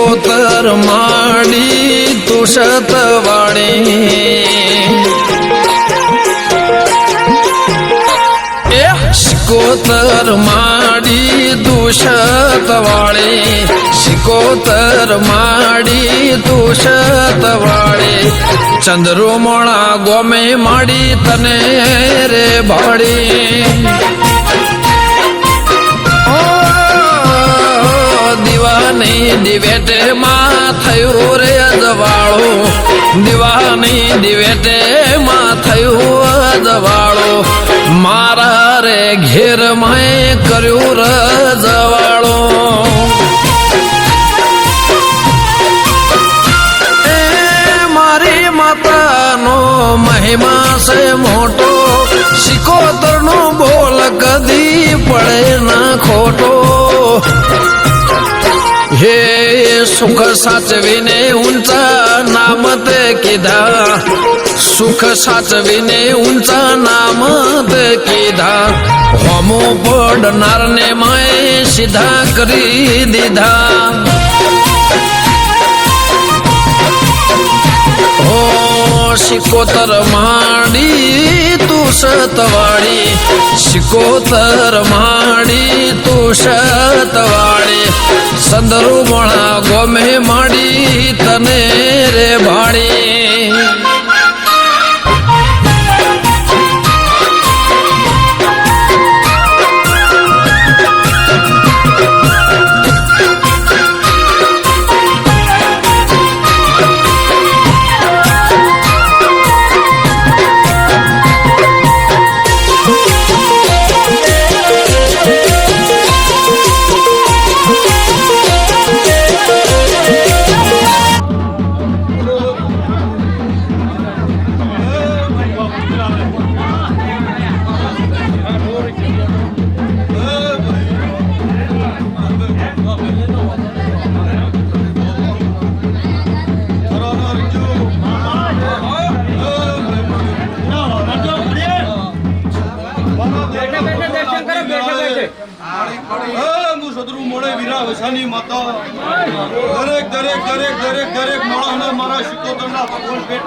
શિકોતર માડી તુષત વાળી શિકોતર માડી તુષત વાળી શિકોતર માડી તુષત વાળી ચંદ્રુમણા ગોમે માડી તને રે ભાડી દીવાની દિવેટે માં થયું રે અજવાળો દીવાની દિવેટે માં થયું અજવાળો મારા રે ઘેર માં કર્યું રજવાળો એ મારી માતાનો મહિમા છે મોટો શિકોતર નો બોલ કદી પડે ના ખોટો હે સુખ સાચવીને ઊંચા નામ તે કીધા સુખ સાચવીને ઊંચા નામ તે કીધા હોમો પડનારને માએ સીધા કરી દીધા હો શિકોતર માડી તુષત વાળી શિકોતર માડી તુષત વાળી સંદરૂમણા ગોમે માડી તને રે ભાડી દરેક દરેક દરેક દરેક દરેક માણસને મારા શિકોતરના ભગવાન પેટ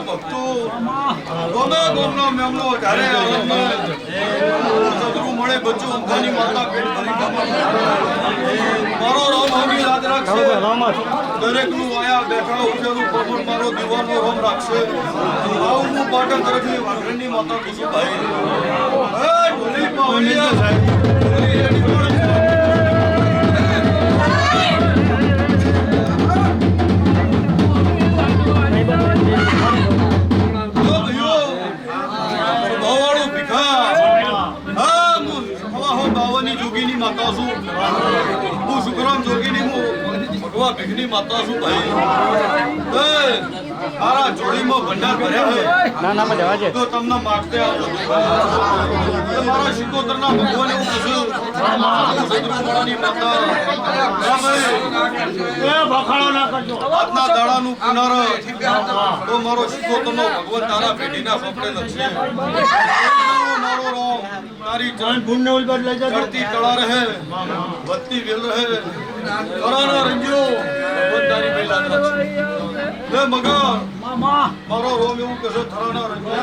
ભક્તો ગમે ગોમનો મેમનો વધારે સદરૂ મળે બચ્ચું ઊંઘાની માતા પેટ ભરી મારો રામ હમી યાદ રાખશે દરેક નું આયા બેઠા ઉઠેલું પવન મારો દીવાનો રોમ રાખશે આવું હું પાટણ તરફની વાઘરની માતા કુસુભાઈ ઢોલી પાવલિયા માતા છું હું શુક્રામ જોગીની હું ભગવા ભીખની માતા છું ભાઈ મારા જોડીમાં ભંડાર ભર્યા છે તો તમને માગતે આવજો મારા શિકોતરના ભગવાન એવું કશું સદરૂપણાની માતા આજના દાડાનું પુનર તો મારો શિકોતરનો ભગવાન તારા પેઢીના સપડે લખશે મારો રામ તારી જન પુણ્ય ઉલબટ લઈ જા ધરતી તળા રહે વધતી વેલ રહે કરાના રંજો ભગવાન તારી બેલા રાખશે લે મગર મારો રોમ એવું કહેશે થરાના રંજો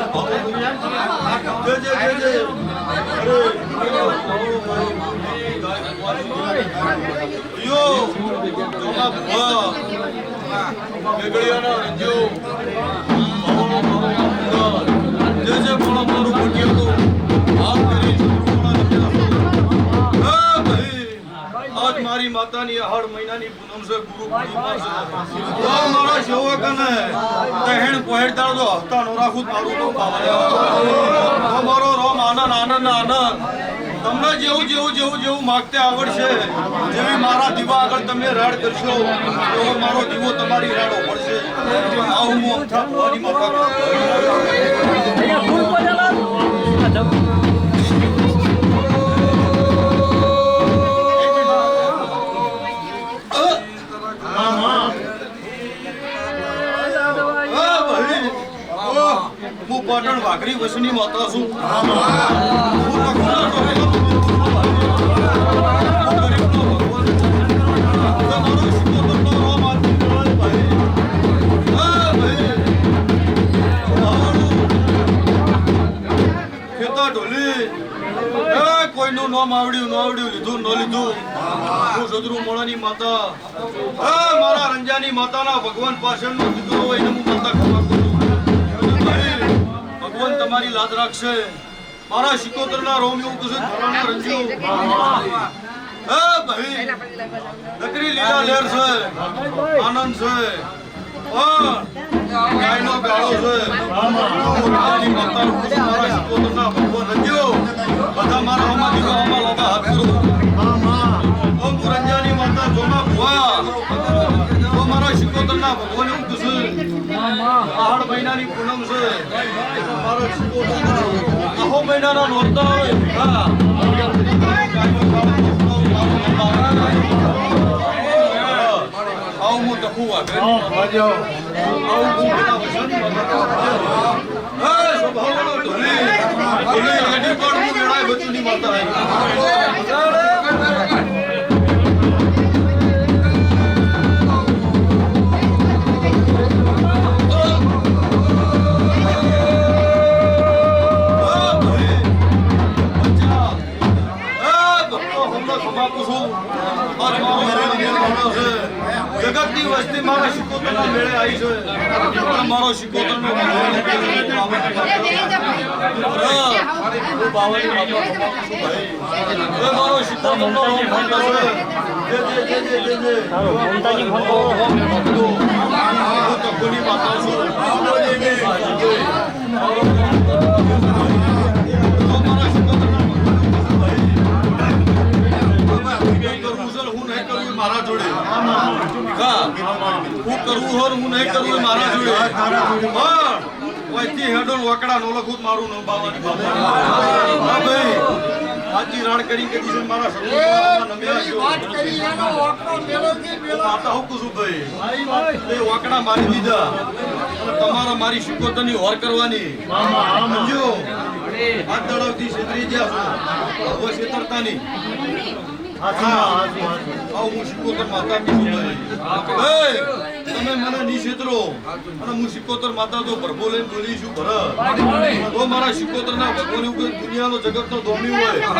જે અરે યો જોના ભવા બેગડિયાના રંજો જે પણ મારું મોટિયું આજ મારી માતાની 8 મહિનાની પૂનમ છે ગુરુ પૂર્ણિમા છે મારા સેવકને તહેણ પહેરતા જો હફતા નો રાખું મારું તો તમારો રોમ આનંદ આનંદ આનંદ તમને જેવું જેવું જેવું જેવું માગતે આવડશે જેવી મારા દીવા આગળ તમે રાડ કરશો તો મારો દીવો તમારી રાડો પડશે આવું હું અમથા ભવાની માતા પાટણ વાઘરી વસની માતા છું હું લખુના તો ગરીબનો ભગવાન તમારો શિકોતરનો રોમ આદમી ભાઈ હા ભાઈ ખેતા ઢોલી કોઈનું નામ આવડ્યું લીધું ન લીધું હું સદરુ મોળાની માતા મારા રંજાની માતાના ભગવાન પાછળનું દીકરો હોય એને હું માતા ખબર કરું ભગવાન તમારી લાજ રાખશે મારા શિકોતરના રોમ એવું કશું ધરાના રંજુ ભાઈ નકરી લીલા લહેર છે આનંદ છે ગાયનો ગાળો છે માતાની માતા મારા શિકોતરના ભગવાન રંજુ બધા મારા હમા દીકરો હમા લોબા હાથ કરો ઓમ રંજાની માતા જોમા ભુવા તો મારા શિકોતરના ભગવાન એવું કશું આહડ મહિનાની પૂનમ છે મારા શિકોતરના આહો મહિનાના નોરતા હોય આવું હું તકું જગતની વસ્તી મારા શિકોતરના મેળે આવી છે મારો શિકોતરનો મારો શિકોતરનો માતા છું મારા જોડે હું કરવું હોર હું નહીં કરવું મારા જોડે કોઈથી હેડો વકડા નો લખું મારું નો બાવાની ભાઈ સાચી રાડ કરી કે દીસે મારા સગુમાં નમ્યા છો માતા હું કુસુ ભાઈ એ વકડા મારી દીધા અને તમારા મારી શિકોતરની હોર કરવાની સમજો આ દળવથી છેતરી ગયા છો હવે છેતરતાની હું શિકોતર માતા તમે મને ની છેતરો અને હું શિકોતર માતા તો ભરભો લઈને બોલીશું ભરત તો મારા શિકોતર ના ભગવાન દુનિયાનો જગત નો ધોમી હોય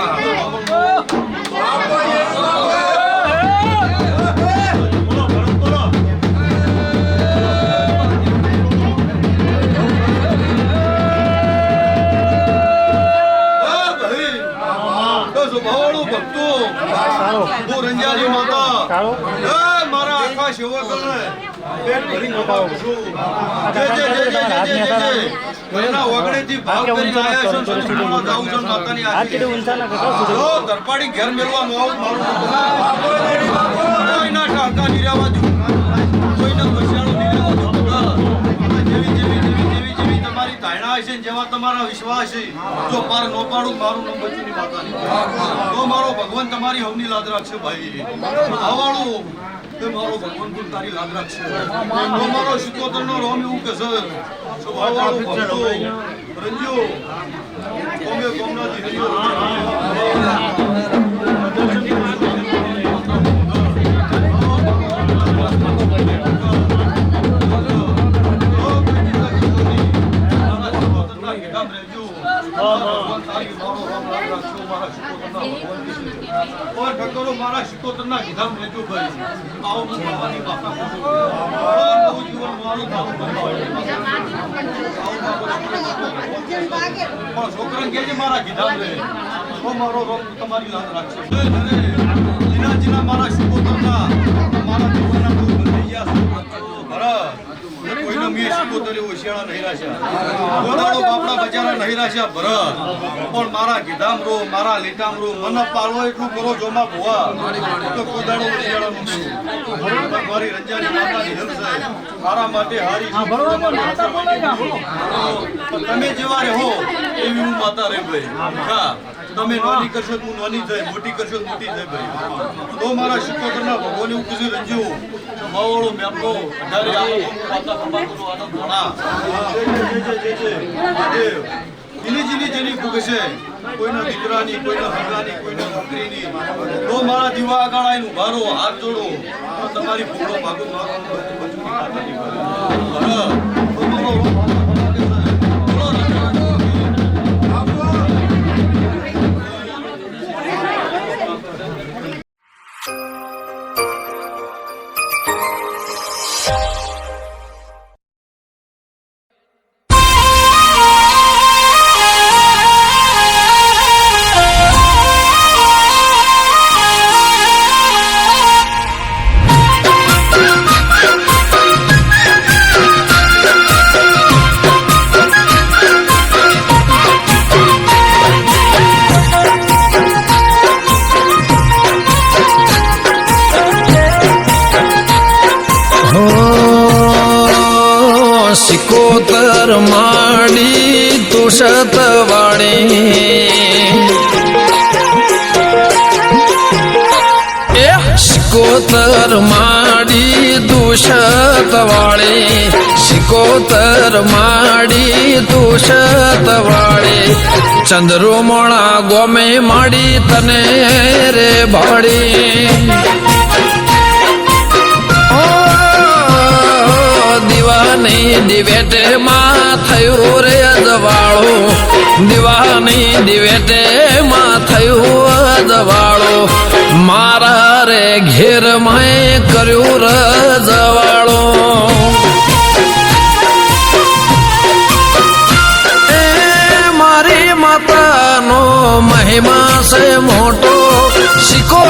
ભક્તો હું રંજાની માતા મારા આખા સેવકોને પેટ ભરીને બતાવું છું ઘરના વગડેથી ભાવ કરીને આયા છો સંસ્કૃતમાં જાઉં છું માતાની દરપાડી ઘેર મેળવા આવું કોઈના ટાકા નહીં રહેવા દઉં કોઈના પૈસાનું નહીં રહેવા દઉં જેવી તમારી ધારણા હશે જેવા તમારા વિશ્વાસ છે જો પાર નો પાડું મારું નામ બચુની માતાની તો મારો ભગવાન તમારી હવની લાદ રાખશે ભાઈ આવાળું તે મારો ભગવાન પણ તારી લાદ રાખશે તો મારો શિકોતરનો રોમ એવું કે છે આવાળું ભક્તો રંજો કોમે કોમનાથી રંજો મારા શિકોતરના ગીધામ લેજો ભાઈ આવો બાવાની બાપા છોકરા કે મારા ગીધામ લે મારો રોગ તમારી લાદ રાખશે જીના મારા શિકોતરના મારા જીવનના દૂર બની ગયા કોઈનો મી શિકોતરે ઓશિયાળા નહીં રાખ્યા ગોદાડો બાપડા બજારા નહીં રાખ્યા ભરત પણ મારા ગીધામ રો મારા લીટામ રો મને પાળવો એટલું કરો જોમાં ભુવા તો ગોદાડો ઓશિયાળા નું મારી રંજાની માતાની હેલ્પ છે મારા માટે હારી તમે જેવા રહો એવી હું માતા રે ભાઈ હા તમે નાની કરશો તો હું નાની જાય, મોટી કરશો તો મોટી જાય ભાઈ. તો મારા શિકોતરના ભગવાન એવું કીધું રંજુ માવાળો મેમનો અઢારે આખો ખંભાતનો આનંદ ઘણા. મહાદેવ જીની જેની ભૂખ છે, કોઈના દીકરાની, કોઈના હગાની, કોઈના નોકરીની, તો મારા દીવા આગળ આવીને ઉભા રહો, હાથ જોડો, તો તમારી ભૂખો ભાગો સિકોતર માડી તુષત વાળી, સિકોતર માડી તુષત વાળી, સિકોતર માડી તુષત વાળી, ચંદ્રુમણા ગોમે માડી તને રે ભાડી. દીવાની દિવેટે માં થયું રે અજવાળો, દીવાની દિવેટે માં થયું અજવાળો, મારા રે ઘેર માં કર્યું રજવાળો. એ મારી માતાનો મહિમા છે મોટો, શીખો